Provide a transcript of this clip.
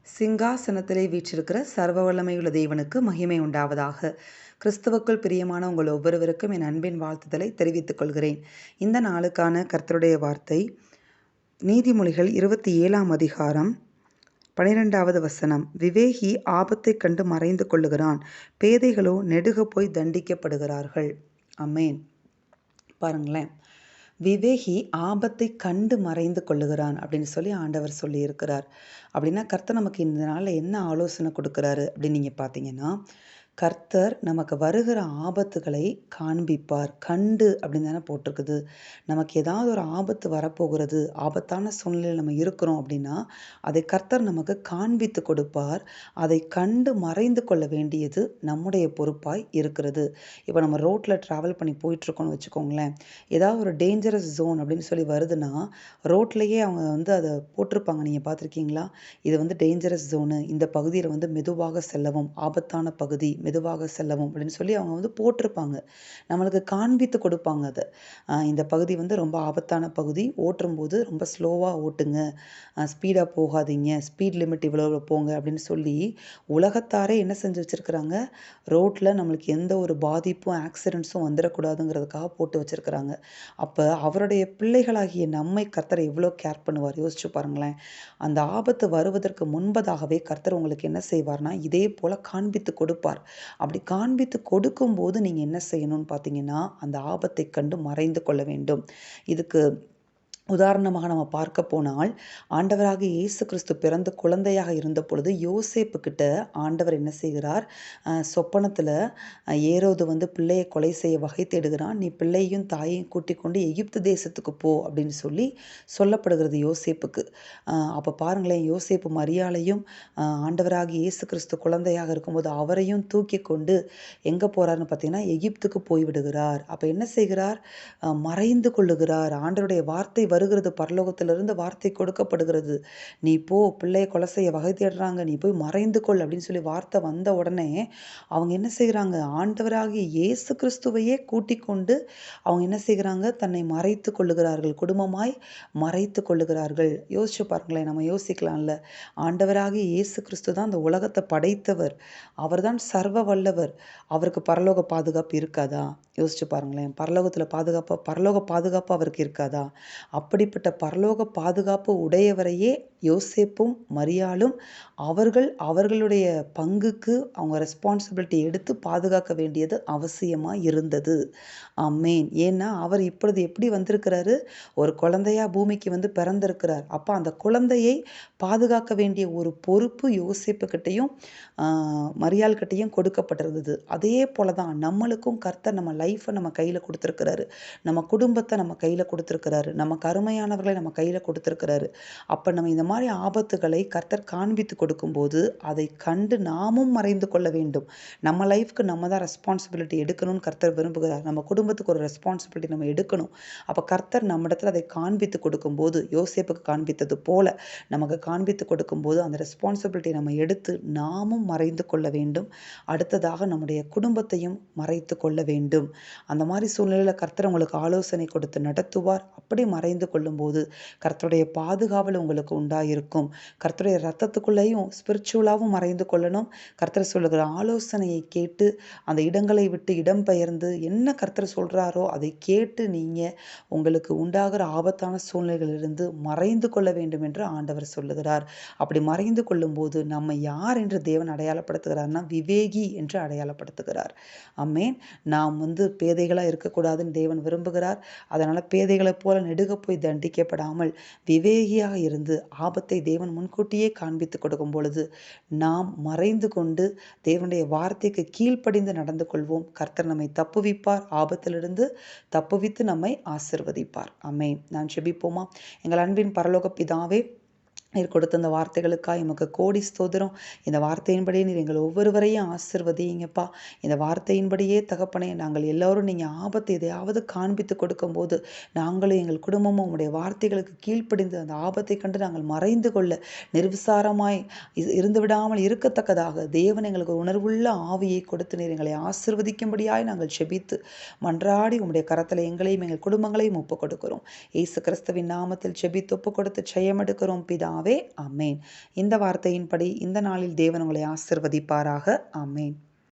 சிங்காசனத்திலே வீற்றிருக்கிற சர்வ வல்லமையுள்ள தேவனுக்கு மகிமை உண்டாவதாக. கிறிஸ்துவுக்குள் பிரியமான உங்கள் ஒவ்வொருவருக்கும் என் அன்பின் வாழ்த்துதலை தெரிவித்துக் கொள்கிறேன். இந்த நாளுக்கான கர்த்தருடைய வார்த்தை நீதிமொழிகள் 27ஆம் அதிகாரம் 12வது வசனம். விவேகி ஆபத்தைக் கண்டு மறைந்து கொள்ளுகிறான், பேதைகளோ நெடுக போய் தண்டிக்கப்படுகிறார்கள். அமேன். பாருங்களேன், விவேகி ஆபத்தை கண்டு மறைந்து கொள்ளுகிறான் அப்படின்னு சொல்லி ஆண்டவர் சொல்லியிருக்கிறார். அப்படின்னா கர்த்தர் நமக்கு இந்த நாளில் என்ன ஆலோசனை கொடுக்குறாரு அப்படின்னு நீங்கள் பார்த்தீங்கன்னா, கர்த்தர் நமக்கு வருகிற ஆபத்துகளை காண்பிப்பார். கண்டு அப்படின்னு தானே போட்டிருக்குது. நமக்கு ஏதாவது ஒரு ஆபத்து வரப்போகிறது, ஆபத்தான சூழ்நிலையில் நம்ம இருக்கிறோம் அப்படின்னா அதை கர்த்தர் நமக்கு காண்பித்து கொடுப்பார். அதை கண்டு மறைந்து கொள்ள வேண்டியது நம்முடைய பொறுப்பாய் இருக்கிறது. இப்போ நம்ம ரோட்டில் ட்ராவல் பண்ணி போயிட்டுருக்கோம்னு வச்சுக்கோங்களேன், ஏதாவது ஒரு டேஞ்சரஸ் ஜோன் அப்படின்னு சொல்லி வருதுன்னா ரோட்லேயே அவங்க அதை போட்டிருப்பாங்க. நீங்கள் பார்த்துருக்கீங்களா? இது டேஞ்சரஸ் ஜோனு, இந்த பகுதியில் மெதுவாக செல்லவும், ஆபத்தான பகுதி, மெதுவாக செல்லவும் அப்படின்னு சொல்லி அவங்க போட்டிருப்பாங்க. நம்மளுக்கு காண்பித்து கொடுப்பாங்க அதை. இந்த பகுதி ரொம்ப ஆபத்தான பகுதி, ஓட்டும்போது ரொம்ப ஸ்லோவாக ஓட்டுங்க, ஸ்பீடாக போகாதீங்க, ஸ்பீட் லிமிட் இவ்வளோ போங்க அப்படின்னு சொல்லி உலகத்தாரே என்ன செஞ்சு வச்சுருக்கிறாங்க, ரோட்டில் நம்மளுக்கு எந்த ஒரு பாதிப்பும் ஆக்சிடென்ட்ஸும் வந்துடக்கூடாதுங்கிறதுக்காக போட்டு வச்சுருக்கிறாங்க. அப்போ அவருடைய பிள்ளைகளாகிய நம்மை கர்த்தர் எவ்வளோ கேர் பண்ணுவார் யோசிச்சு பாருங்களேன். அந்த ஆபத்து வருவதற்கு முன்பதாகவே கர்த்தர் உங்களுக்கு என்ன செய்வார்னா இதே போல் காண்பித்து கொடுப்பார். அப்படி காண்பித்து கொடுக்கும்போது நீங்கள் என்ன செய்யணும்னு பார்த்தீங்கன்னா, அந்த ஆபத்தை கண்டு மறைந்து கொள்ள வேண்டும். இதுக்கு உதாரணமாக நம்ம பார்க்க போனால், ஆண்டவராகிய இயேசு கிறிஸ்து பிறந்து குழந்தையாக இருந்த பொழுது யோசேப்பு கிட்ட ஆண்டவர் என்ன செய்கிறார், சொப்பனத்தில் ஏரோது பிள்ளையை கொலை செய்ய வகை தேடுகிறான், நீ பிள்ளையும் தாயையும் கூட்டிக் கொண்டு எகிப்து தேசத்துக்கு போ அப்படின்னு சொல்லி சொல்லப்படுகிறது யோசேப்புக்கு. அப்போ பாருங்களேன், யோசேப்பு மரியாளையும் ஆண்டவராகிய இயேசு கிறிஸ்து குழந்தையாக இருக்கும்போது அவரையும் தூக்கி கொண்டு எங்கே போகிறாருன்னு பார்த்தீங்கன்னா எகிப்துக்கு போய்விடுகிறார். அப்போ என்ன செய்கிறார், மறைந்து கொள்ளுகிறார். ஆண்டவருடைய வார்த்தை வருகிறது, பரலோகத்திலிருந்து வார்த்தை கொடுக்கப்படுகிறது, நீ போ, பிள்ளையை கொலை செய்ய வகை தேடுறாங்க, நீ போய் மறைந்து கொள் அப்படின்னு சொல்லி வார்த்தை வந்த உடனே அவங்க என்ன செய்கிறாங்க, ஆண்டவராகிய இயேசு கிறிஸ்துவையே கூட்டிக் கொண்டு அவங்க என்ன செய்கிறாங்க, தன்னை மறைத்து கொள்ளுகிறார்கள், குடும்பமாய் மறைத்து கொள்ளுகிறார்கள். யோசிச்சு பாருங்களேன், நம்ம யோசிக்கலாம்ல, ஆண்டவராகிய இயேசு கிறிஸ்து தான் அந்த உலகத்தை படைத்தவர், அவர்தான் சர்வ வல்லவர், அவருக்கு பரலோக பாதுகாப்பு இருக்காதா? யோசிச்சு பாருங்களேன், பரலோக பாதுகாப்பு அவருக்கு இருக்காதா? அப்படிப்பட்ட பரலோக பாதுகாப்பு உடையவரையே யோசேப்பும் மரியாளும் அவர்களுடைய பங்குக்கு அவங்க ரெஸ்பான்சிபிலிட்டி எடுத்து பாதுகாக்க வேண்டியது அவசியமாக இருந்தது. ஆமேன். ஏன்னா அவர் இப்பொழுது எப்படி வந்திருக்கிறாரு, ஒரு குழந்தையா பூமிக்கு பிறந்திருக்கிறார். அப்போ அந்த குழந்தையை பாதுகாக்க வேண்டிய ஒரு பொறுப்பு யோசேப்புக்கிட்டையும் மரியாள்கிட்டையும் கொடுக்கப்பட்டிருந்தது. அதே போல தான் நம்மளுக்கும் கர்த்தர் நம்ம லைஃப்பை நம்ம கையில் கொடுத்துருக்கிறாரு, நம்ம குடும்பத்தை நம்ம கையில் கொடுத்துருக்கிறாரு, நமக்கு அருமையானவர்களை நம்ம கையில் கொடுத்துருக்கிறாரு. அப்போ நம்ம இந்த மாதிரி ஆபத்துகளை கர்த்தர் காண்பித்து கொடுக்கும்போது அதை கண்டு நாமும் மறைந்து கொள்ள வேண்டும். நம்ம லைஃப்க்கு நம்ம தான் ரெஸ்பான்சிபிலிட்டி எடுக்கணும்னு கர்த்தர் விரும்புகிறார். நம்ம குடும்பத்துக்கு ஒரு ரெஸ்பான்சிபிலிட்டி நம்ம எடுக்கணும். அப்போ கர்த்தர் நம்மிடத்தில் அதை காண்பித்து கொடுக்கும்போது, யோசேப்புக்கு காண்பித்தது போல நமக்கு காண்பித்து கொடுக்கும்போது அந்த ரெஸ்பான்சிபிலிட்டி நம்ம எடுத்து நாமும் மறைந்து கொள்ள வேண்டும். அடுத்ததாக நம்முடைய குடும்பத்தையும் மறைத்து கொள்ள வேண்டும். அந்த மாதிரி சூழ்நிலையில் கர்த்தர் உங்களுக்கு ஆலோசனை கொடுத்து நடத்துவார். அப்படி மறைந்து கொள்ளும்போது கர்த்தருடைய பாதுகாவல் உங்களுக்கு உண்டாயிருக்கும். கர்த்தருடைய ரத்தத்துக்குள்ளேயும் ஸ்பிரிச்சுவலாகவும் மறைந்து கொள்ளணும். கர்த்தர் சொல்லுகிற ஆலோசனையை கேட்டு அந்த இடங்களை விட்டு இடம்பெயர்ந்து என்ன கர்த்தர் சொல்கிறாரோ அதை கேட்டு நீங்கள் உங்களுக்கு உண்டாகிற ஆபத்தான சூழ்நிலைகளிலிருந்து மறைந்து கொள்ள வேண்டும் என்று ஆண்டவர் சொல்லுகிறார். அப்படி மறைந்து கொள்ளும்போது நம்ம யார் என்று தேவன் அடையாளப்படுத்துகிறார்னா விவேகி என்று அடையாளப்படுத்துகிறார். ஆமென். நாம் பேதைகளாக இருக்கக்கூடாதுன்னு தேவன் விரும்புகிறார். அதனால் பேதைகளைப் போல நெடுக போய் தண்டிக்கப்படாமல் விவேகியாக இருந்து ஆபத்தை தேவன் முன்கூட்டியே காண்பித்து கொடுக்கும் பொழுது நாம் மறைந்து கொண்டு தேவனுடைய வார்த்தைக்கு கீழ்ப்படிந்து நடந்து கொள்வோம். கர்த்தர் நம்மை தப்புவிப்பார், ஆபத்திலிருந்து தப்புவித்து நம்மை ஆசிர்வதிப்பார். ஆமென். நான் ஜெபிப்போமா? எங்கள் அன்பின் பரலோக பிதாவே, நீர் கொடுத்த இந்த வார்த்தைகளுக்காக எமக்கு கோடி ஸ்தோத்திரம். இந்த வார்த்தையின்படியே நீர் எங்கள் ஒவ்வொருவரையும் ஆசிர்வதிங்கப்பா. இந்த வார்த்தையின்படியே தகப்பனே, நாங்கள் எல்லோரும் நீங்கள் ஆபத்து எதையாவது காண்பித்து கொடுக்கும்போது நாங்களும் எங்கள் குடும்பமும் உங்களுடைய வார்த்தைகளுக்கு கீழ்ப்படிந்து அந்த ஆபத்தை கண்டு நாங்கள் மறைந்து கொள்ள நிர்விசாரமாய் இருந்து விடாமல் இருக்கத்தக்கதாக தேவன் எங்களுக்கு உணர்வுள்ள ஆவியை கொடுத்து நீர் எங்களை ஆசிர்வதிக்கும்படியாய் நாங்கள் செபித்து மன்றாடி உங்களுடைய கரத்தில் எங்களையும் எங்கள் குடும்பங்களையும் ஒப்புக் கொடுக்கிறோம். இயேசு கிறிஸ்துவின் நாமத்தில் செபித்து ஒப்புக் கொடுத்து ஜெயம் எடுக்கிறோம் பிதாவே. பிதாவே, ஆமேன். இந்த வார்த்தையின்படி இந்த நாளில் தேவன் உங்களை ஆசிர்வதிப்பாராக. ஆமேன்.